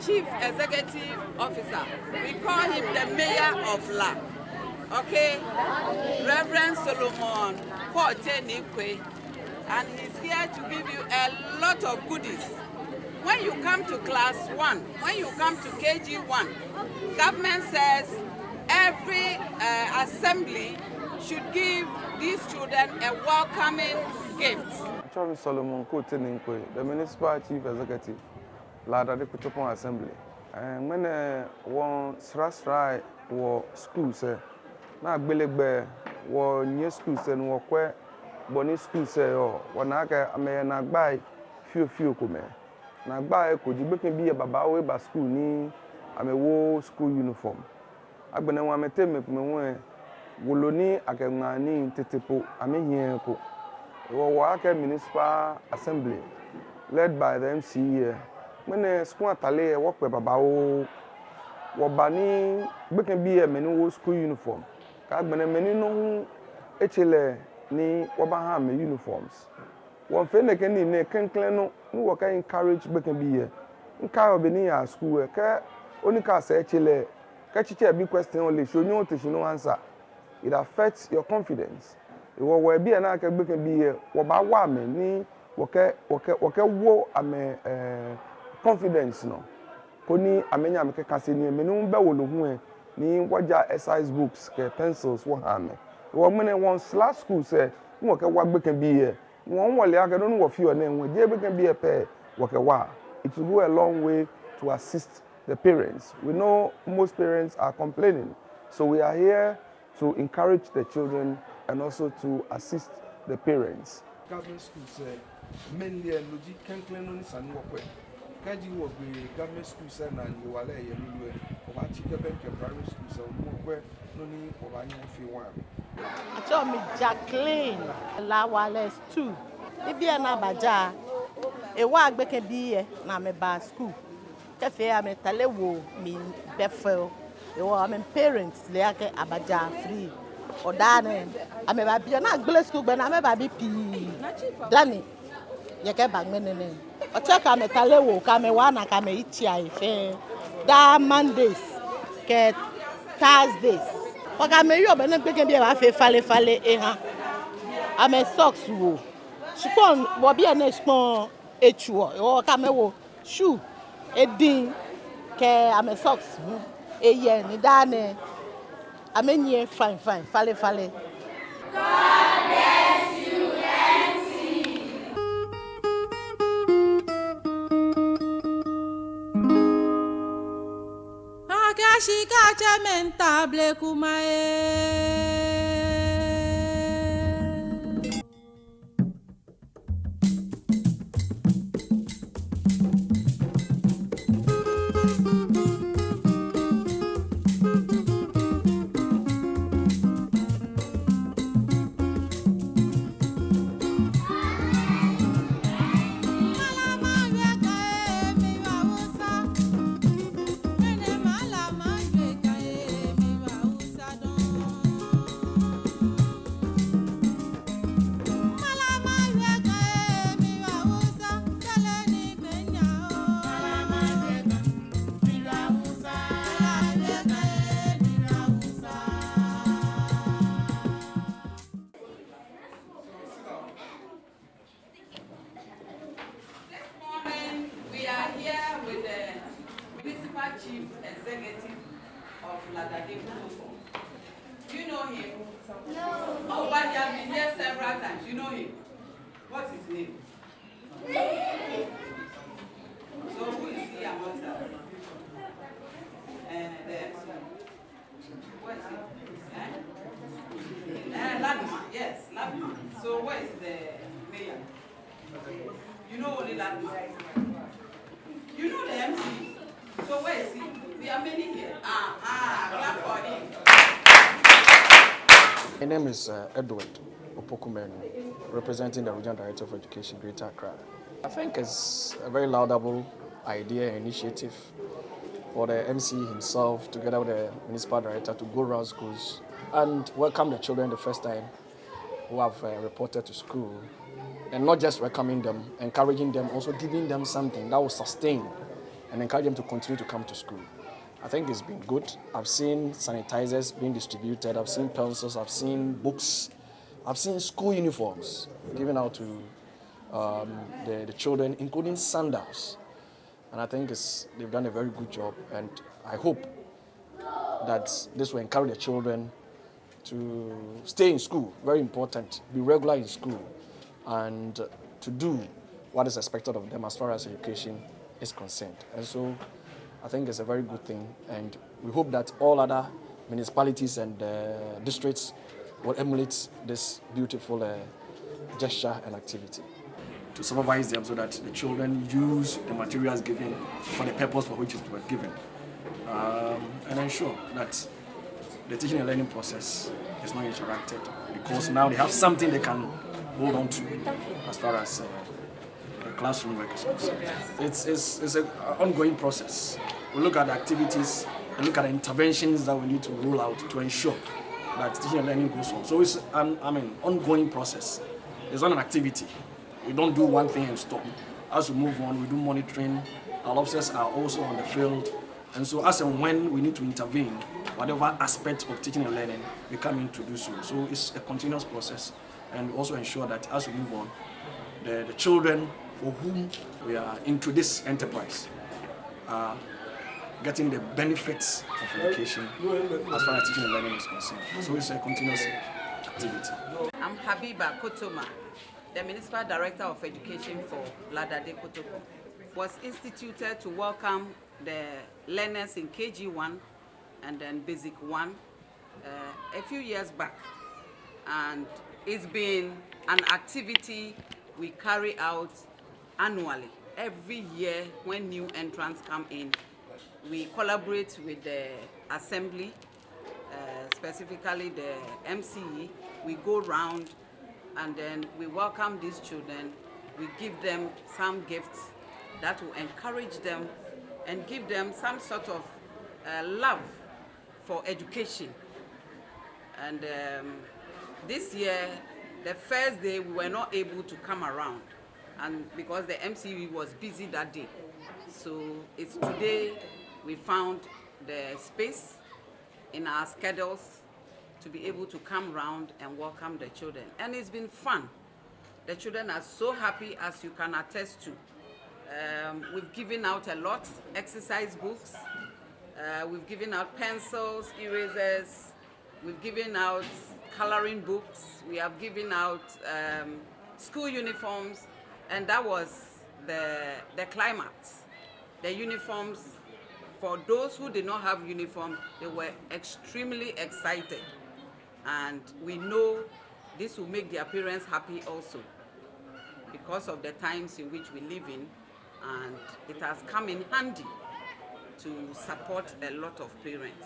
chief executive officer. We call him the mayor of La. Okay? Reverend Solomon Nikwe. And he's here to give you a lot of goodies. When you come to class 1, when you come to KG1, government says every assembly should give these children a welcoming gift. Reverend Solomon Nikwe, the municipal chief executive, Lada de Kutopon Assembly. And when one sra war school say, na Belegbe war new school say no kwe boni school say oh wanaka ame na gbai few come. Na gba ko ji bekin bi baba we ba school ni amewo school uniform agbene wa mete me won wolo ni akenwa ni tetepo amehien ko wo ake municipal assembly led by the MC when school atale work pe baba wo ba ni bekin bi me ni wo school uniform ka agbene me ni no echele ni wo ba ha me uniforms one fe ne ken ni kenklen no we can encourage bekin be here. Nka obeni ya school ke onika say chile ke chiche bi question only show you to no answer. It affects your confidence. Iwo we bi na ke bekin be here wo ba wa me ni wo wo ame confidence no. Koni amenya me ke kase ni me no be wo lo hu ni waja exercise books ke pencils wo ha me. Wo me one slash school say wo ke wa bekin be here. One wale aka don't know your name when they can be a pair work a while. It will go a long way to assist the parents. We know most parents are complaining, so we are here to encourage the children and also to assist the parents. Government schools say mainly logic can claim on this and work. Kaji will be government schools and you are there or chicken bank private schools and work no need for any one. I told me Jacqueline Lawales 2. If you are not baja, a walk back and be na me ba school. Cafe I'm a talewo mean befel. You are my parents, like abaja free. Or Danny, I'm a baby, not good school, but I'm a baby P. Danny, you can bang me. Or check I'm a talewo, come a one, I come eat ya fair. Da Mondays, get Thursdays. Porque a melhor bem não peguei bem a fale erra. A me socks wo. Chupon wo bia na chupon echuo. O ka me wo shoe edin ke a me socks eye ni da ne. A me nye fine fale. God bless you, MC. Akashika chamentable kumae. Chief Executive of Ladade. Do you know him? No. Oh, but he has been here several times. You know him? What's his name? So who is he amongst us? And the MC. What is he? Ladman, yes, Ladman. So where is the mayor? You know only Ladman. You know the MC. So where is he? We are many here. Clap for him. My name is Edward Opokumenu, representing the Regional Director of Education, Greater Accra. I think it's a very laudable idea and initiative for the MC himself, together with the Municipal Director, to go around schools and welcome the children the first time who have reported to school. And not just welcoming them, encouraging them, also giving them something that will sustain and encourage them to continue to come to school. I think it's been good. I've seen sanitizers being distributed, I've seen pencils, I've seen books, I've seen school uniforms given out to the children, including sandals. And I think they've done a very good job, and I hope that this will encourage the children to stay in school, very important, be regular in school, and to do what is expected of them as far as education is concerned. And so I think it's a very good thing, and we hope that all other municipalities and districts will emulate this beautiful gesture and activity. To supervise them so that the children use the materials given for the purpose for which it was given, and ensure that the teaching and learning process is not interrupted, because now they have something they can hold on to as far as the classroom work is concerned. It's an ongoing process. We look at the activities and look at the interventions that we need to roll out to ensure that teaching and learning goes on. So it's an ongoing process. It's not an activity. We don't do one thing and stop. As we move on, we do monitoring. Our officers are also on the field. And so as and when we need to intervene, whatever aspect of teaching and learning, we come in to do so. So it's a continuous process. And we also ensure that as we move on, the children for whom we are into this enterprise are getting the benefits of education as far as teaching and learning is concerned. So it's a continuous activity. I'm Habiba Kotoma, the Municipal Director of Education for Ladade Kotoko. Was instituted to welcome the learners in KG1 and then Basic 1 a few years back. And it's been an activity we carry out annually. Every year when new entrants come in, we collaborate with the assembly, specifically the MCE. We go round and then we welcome these children. We give them some gifts that will encourage them and give them some sort of love for education. And this year, the first day, we were not able to come around, and because the MCE was busy that day. So it's today we found the space in our schedules to be able to come around and welcome the children. And it's been fun. The children are so happy, as you can attest to. We've given out a lot, exercise books, we've given out pencils, erasers, we've given out coloring books, we have given out school uniforms, and that was the climax. The uniforms, for those who did not have uniform, they were extremely excited. And we know this will make their parents happy also, because of the times in which we live in, and it has come in handy to support a lot of parents.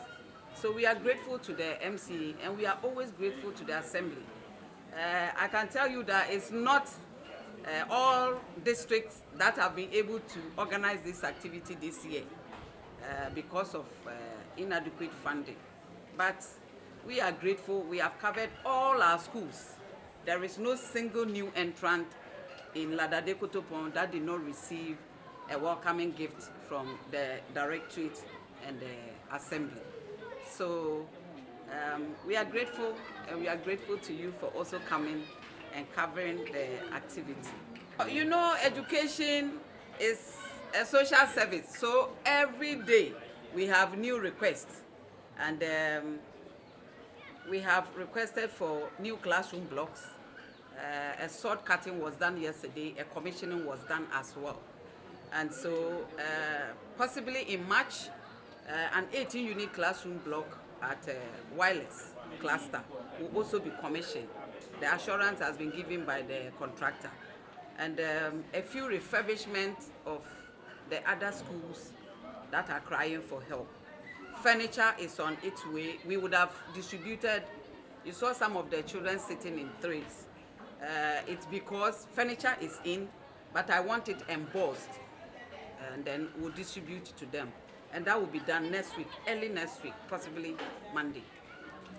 So we are grateful to the MCE, and we are always grateful to the Assembly. I can tell you that it's not all districts that have been able to organize this activity this year because of inadequate funding. But we are grateful. We have covered all our schools. There is no single new entrant in Ladade Kotopon that did not receive a welcoming gift from the Directorate and the Assembly. So we are grateful, and we are grateful to you for also coming and covering the activity. You know, education is a social service, so every day we have new requests, and we have requested for new classroom blocks. A sword cutting was done yesterday, a commissioning was done as well. And so possibly in March, an 18-unit classroom block at Wireless Cluster will also be commissioned. The assurance has been given by the contractor. And a few refurbishment of the other schools that are crying for help. Furniture is on its way. We would have distributed, you saw some of the children sitting in trays. It's because furniture is in, but I want it embossed, and then we'll distribute to them. And that will be done next week, early next week, possibly Monday.